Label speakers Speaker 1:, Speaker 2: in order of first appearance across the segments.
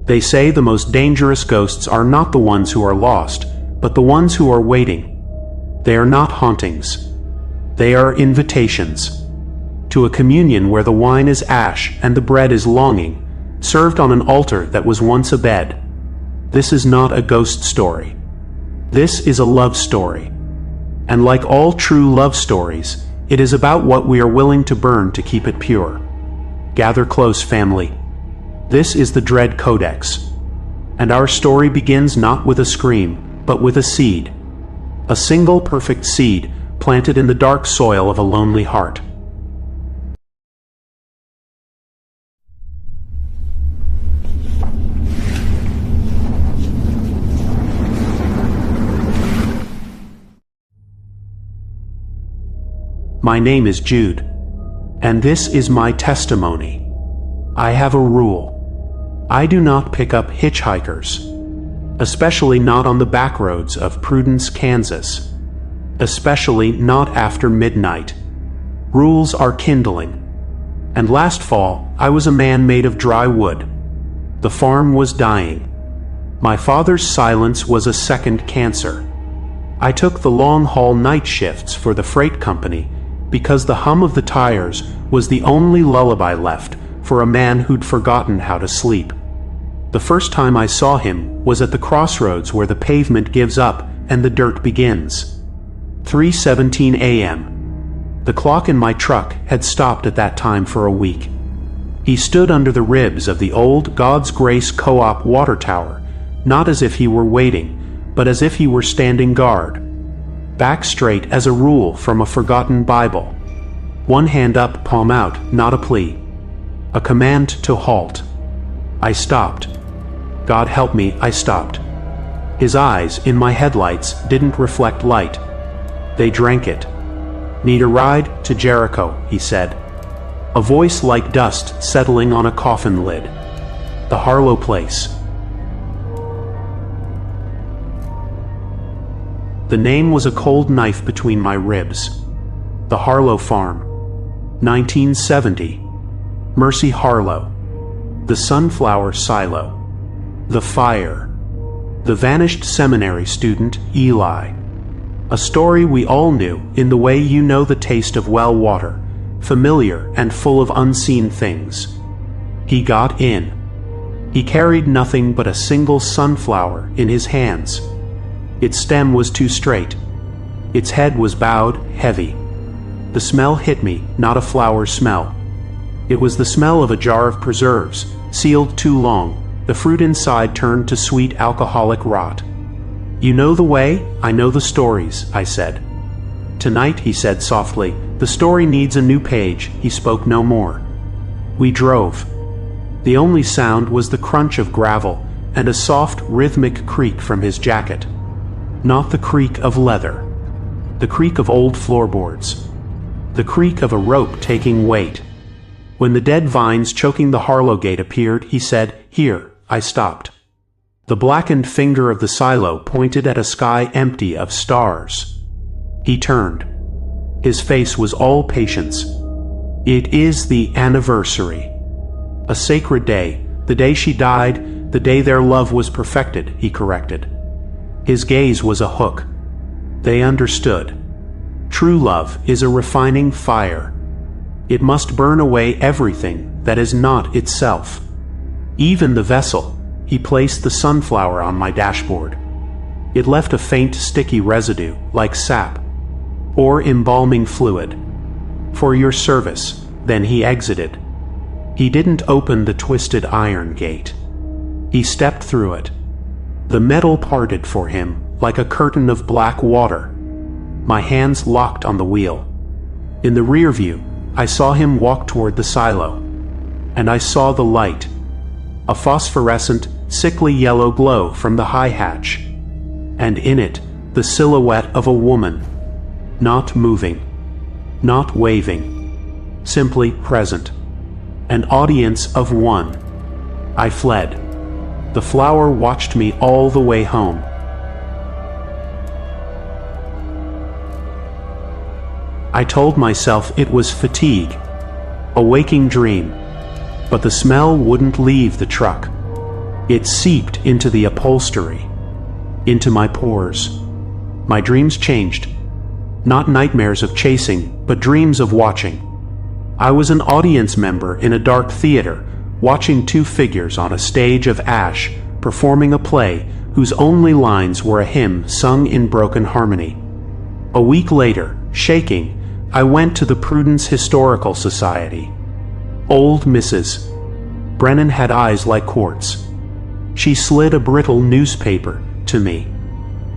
Speaker 1: They say the most dangerous ghosts are not the ones who are lost, but the ones who are waiting. They are not hauntings. They are invitations to a communion where the wine is ash and the bread is longing, served on an altar that was once a bed. This is not a ghost story. This is a love story. And like all true love stories, it is about what we are willing to burn to keep it pure. Gather close, family. This is the Dread Codex. And our story begins not with a scream, but with a seed. A single perfect seed planted in the dark soil of a lonely heart. My name is Jude, and this is my testimony. I have a rule. I do not pick up hitchhikers, especially not on the backroads of Prudence, Kansas, especially not after midnight. Rules are kindling. And last fall, I was a man made of dry wood. The farm was dying. My father's silence was a second cancer. I took the long-haul night shifts for the freight company because the hum of the tires was the only lullaby left for a man who'd forgotten how to sleep. The first time I saw him was at the crossroads where the pavement gives up and the dirt begins. 3:17 a.m. The clock in my truck had stopped at that time for a week. He stood under the ribs of the old God's Grace Co-op water tower, not as if he were waiting, but as if he were standing guard. Back straight as a rule from a forgotten Bible. One hand up, palm out, not a plea. A command to halt. I stopped. God help me, I stopped. His eyes, in my headlights, didn't reflect light. They drank it. Need a ride to Jericho, he said. A voice like dust settling on a coffin lid. The Harlow place. The name was a cold knife between my ribs. The Harlow farm. 1970. Mercy Harlow. The sunflower silo. The fire. The vanished seminary student, Eli. A story we all knew in the way you know the taste of well water, familiar and full of unseen things. He got in. He carried nothing but a single sunflower in his hands. Its stem was too straight. Its head was bowed, heavy. The smell hit me, not a flower smell. It was the smell of a jar of preserves, sealed too long, the fruit inside turned to sweet alcoholic rot. You know the way, I know the stories, I said. Tonight, he said softly, the story needs a new page. He spoke no more. We drove. The only sound was the crunch of gravel and a soft, rhythmic creak from his jacket. Not the creak of leather. The creak of old floorboards. The creak of a rope taking weight. When the dead vines choking the Harlow gate appeared, he said, "Here." I stopped. The blackened finger of the silo pointed at a sky empty of stars. He turned. His face was all patience. "It is the anniversary. A sacred day, the day she died, the day their love was perfected," he corrected. His gaze was a hook. They understood. True love is a refining fire. It must burn away everything that is not itself. Even the vessel. He placed the sunflower on my dashboard. It left a faint sticky residue, like sap, or embalming fluid. "For your service," then he exited. He didn't open the twisted iron gate. He stepped through it. The metal parted for him like a curtain of black water. My hands locked on the wheel. In the rear view, I saw him walk toward the silo. And I saw the light. A phosphorescent, sickly yellow glow from the high hatch. And in it, the silhouette of a woman. Not moving. Not waving. Simply present. An audience of one. I fled. The flower watched me all the way home. I told myself it was fatigue, a waking dream, but the smell wouldn't leave the truck. It seeped into the upholstery, into my pores. My dreams changed. Not nightmares of chasing, but dreams of watching. I was an audience member in a dark theater, watching two figures on a stage of ash performing a play whose only lines were a hymn sung in broken harmony. A week later, shaking, I went to the Prudence Historical Society. Old Mrs. Brennan had eyes like quartz. She slid a brittle newspaper to me.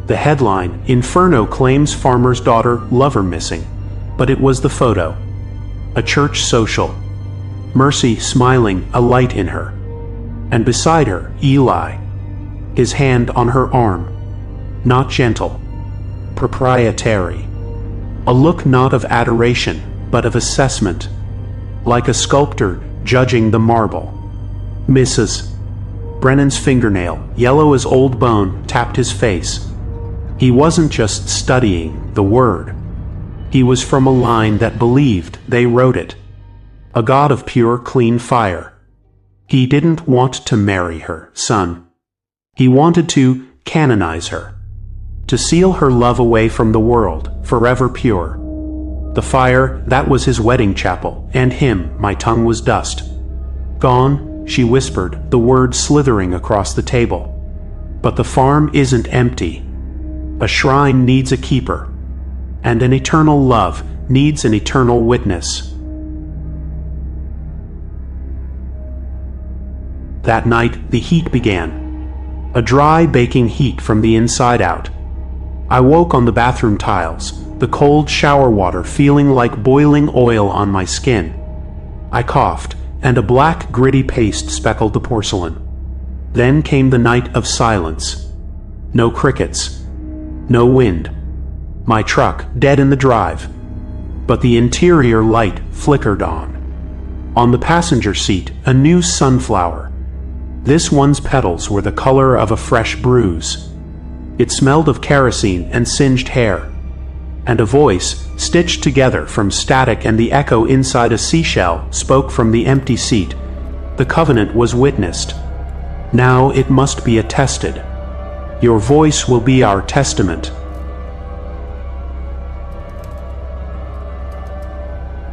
Speaker 1: The headline, Inferno claims farmer's daughter lover missing, but it was the photo. A church social. Mercy smiling, a light in her. And beside her, Eli, his hand on her arm. Not gentle. Proprietary. A look not of adoration, but of assessment. Like a sculptor judging the marble. Mrs. Brennan's fingernail, yellow as old bone, tapped his face. He wasn't just studying the word. He was from a line that believed they wrote it. A god of pure, clean fire. He didn't want to marry her, son. He wanted to canonize her. To seal her love away from the world, forever pure. The fire, that was his wedding chapel, and him, my tongue was dust. Gone, she whispered, the word slithering across the table. But the farm isn't empty. A shrine needs a keeper, and an eternal love needs an eternal witness. That night, the heat began. A dry, baking heat from the inside out. I woke on the bathroom tiles, the cold shower water feeling like boiling oil on my skin. I coughed, and a black, gritty paste speckled the porcelain. Then came the night of silence. No crickets. No wind. My truck, dead in the drive. But the interior light flickered on. On the passenger seat, a new sunflower. This one's petals were the color of a fresh bruise. It smelled of kerosene and singed hair. And a voice, stitched together from static and the echo inside a seashell, spoke from the empty seat. The covenant was witnessed. Now it must be attested. Your voice will be our testament.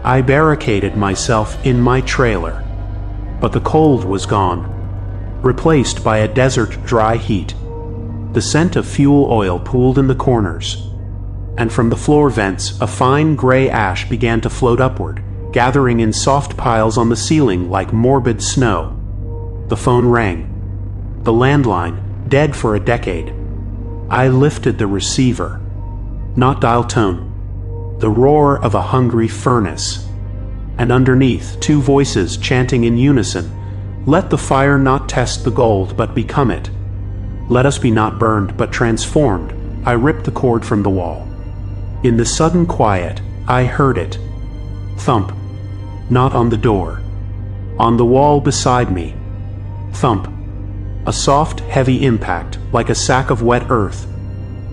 Speaker 1: I barricaded myself in my trailer, but the cold was gone, replaced by a desert dry heat. The scent of fuel oil pooled in the corners, and from the floor vents a fine gray ash began to float upward, gathering in soft piles on the ceiling like morbid snow. The phone rang. The landline, dead for a decade. I lifted the receiver. Not dial tone. The roar of a hungry furnace. And underneath, two voices chanting in unison, "Let the fire not test the gold, but become it. Let us be not burned, but transformed." I ripped the cord from the wall. In the sudden quiet, I heard it. Thump. Not on the door. On the wall beside me. Thump. A soft, heavy impact, like a sack of wet earth.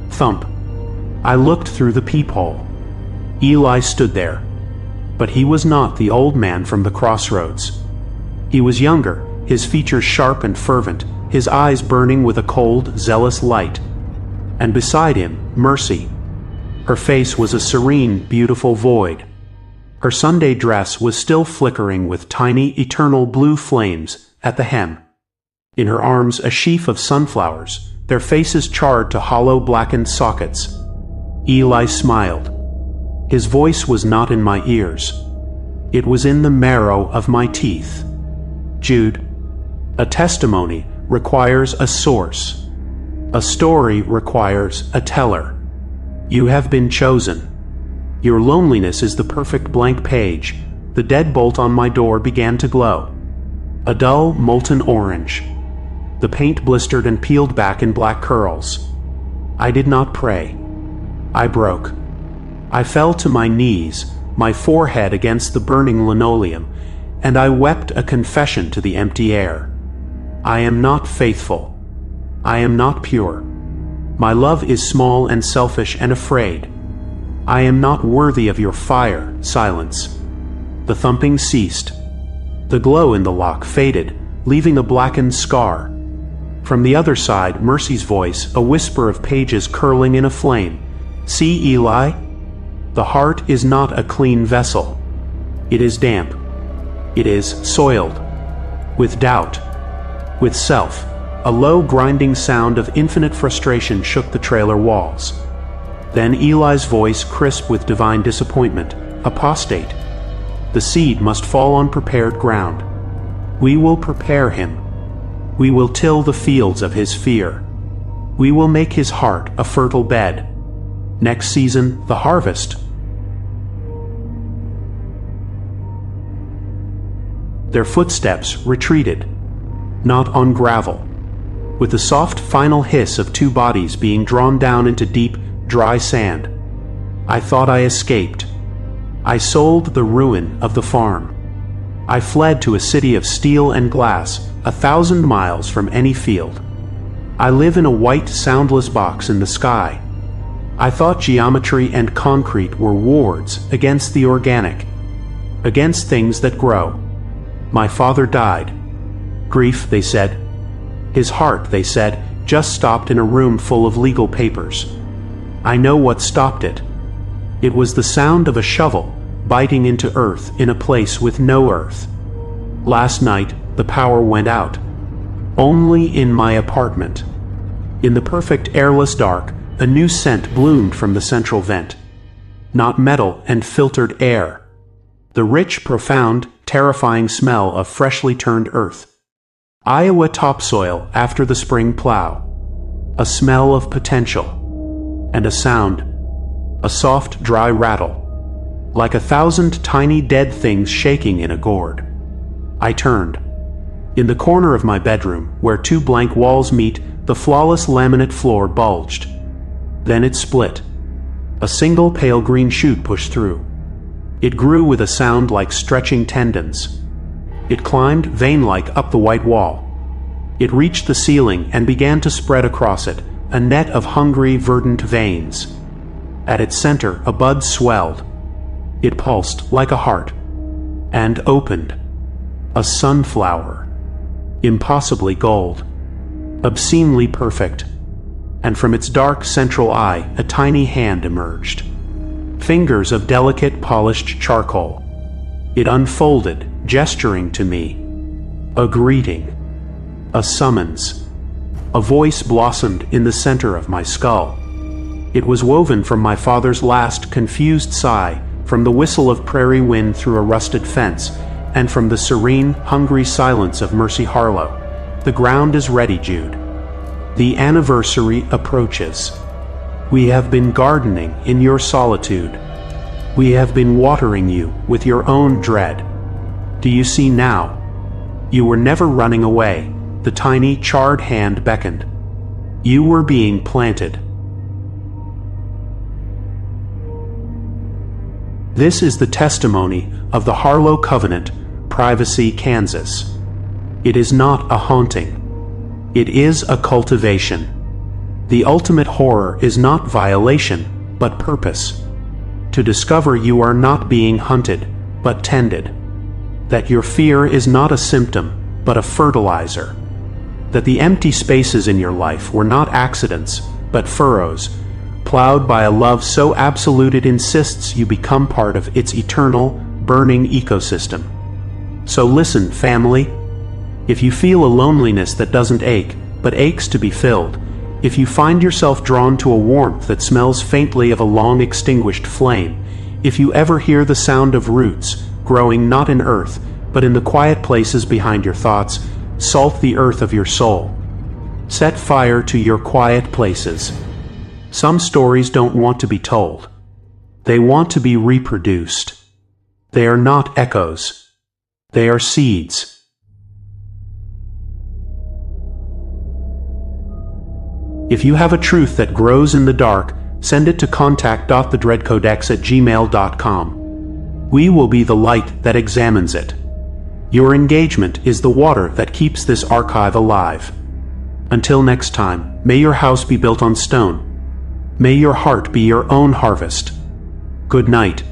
Speaker 1: Thump. I looked through the peephole. Eli stood there. But he was not the old man from the crossroads. He was younger, his features sharp and fervent, his eyes burning with a cold, zealous light. And beside him, Mercy. Her face was a serene, beautiful void. Her Sunday dress was still flickering with tiny, eternal blue flames at the hem. In her arms a sheaf of sunflowers, their faces charred to hollow blackened sockets. Eli smiled. His voice was not in my ears. It was in the marrow of my teeth. Jude, a testimony requires a source. A story requires a teller. You have been chosen. Your loneliness is the perfect blank page. The deadbolt on my door began to glow. A dull, molten orange. The paint blistered and peeled back in black curls. I did not pray. I broke. I fell to my knees, my forehead against the burning linoleum, and I wept a confession to the empty air. I am not faithful. I am not pure. My love is small and selfish and afraid. I am not worthy of your fire, silence. The thumping ceased. The glow in the lock faded, leaving a blackened scar. From the other side, Mercy's voice, a whisper of pages curling in a flame. See, Eli? The heart is not a clean vessel. It is damp. It is soiled. With doubt. With self. A low grinding sound of infinite frustration shook the trailer walls. Then Eli's voice, crisp with divine disappointment. Apostate. The seed must fall on prepared ground. We will prepare him. We will till the fields of his fear. We will make his heart a fertile bed. Next season, the harvest. Their footsteps retreated, not on gravel, with the soft final hiss of two bodies being drawn down into deep, dry sand. I thought I escaped. I sold the ruin of the farm. I fled to a city of steel and glass, 1,000 miles from any field. I live in a white, soundless box in the sky. I thought geometry and concrete were wards against the organic, against things that grow. My father died. Grief, they said. His heart, they said, just stopped in a room full of legal papers. I know what stopped it. It was the sound of a shovel biting into earth in a place with no earth. Last night, the power went out. Only in my apartment. In the perfect airless dark, a new scent bloomed from the central vent. Not metal and filtered air. The rich, profound, terrifying smell of freshly turned earth. Iowa topsoil after the spring plow. A smell of potential. And a sound. A soft, dry rattle. Like 1,000 tiny dead things shaking in a gourd. I turned. In the corner of my bedroom, where two blank walls meet, the flawless laminate floor bulged. Then it split. A single pale green shoot pushed through. It grew with a sound like stretching tendons. It climbed, vein-like, up the white wall. It reached the ceiling and began to spread across it, a net of hungry, verdant veins. At its center, a bud swelled. It pulsed like a heart. And opened. A sunflower. Impossibly gold. Obscenely perfect. And from its dark central eye, a tiny hand emerged. Fingers of delicate, polished charcoal. It unfolded, gesturing to me. A greeting. A summons. A voice blossomed in the center of my skull. It was woven from my father's last confused sigh, from the whistle of prairie wind through a rusted fence, and from the serene, hungry silence of Mercy Harlow. The ground is ready, Jude. The anniversary approaches. We have been gardening in your solitude. We have been watering you with your own dread. Do you see now? You were never running away. The tiny, charred hand beckoned. You were being planted. This is the testimony of the Harlow Covenant, Privacy, Kansas. It is not a haunting. It is a cultivation. The ultimate horror is not violation, but purpose. To discover you are not being hunted, but tended. That your fear is not a symptom, but a fertilizer. That the empty spaces in your life were not accidents, but furrows, plowed by a love so absolute it insists you become part of its eternal, burning ecosystem. So listen, family. If you feel a loneliness that doesn't ache, but aches to be filled, if you find yourself drawn to a warmth that smells faintly of a long-extinguished flame, if you ever hear the sound of roots, growing not in earth, but in the quiet places behind your thoughts, salt the earth of your soul. Set fire to your quiet places. Some stories don't want to be told. They want to be reproduced. They are not echoes. They are seeds. If you have a truth that grows in the dark, send it to contact.thedreadcodex@gmail.com. We will be the light that examines it. Your engagement is the water that keeps this archive alive. Until next time, may your house be built on stone. May your heart be your own harvest. Good night.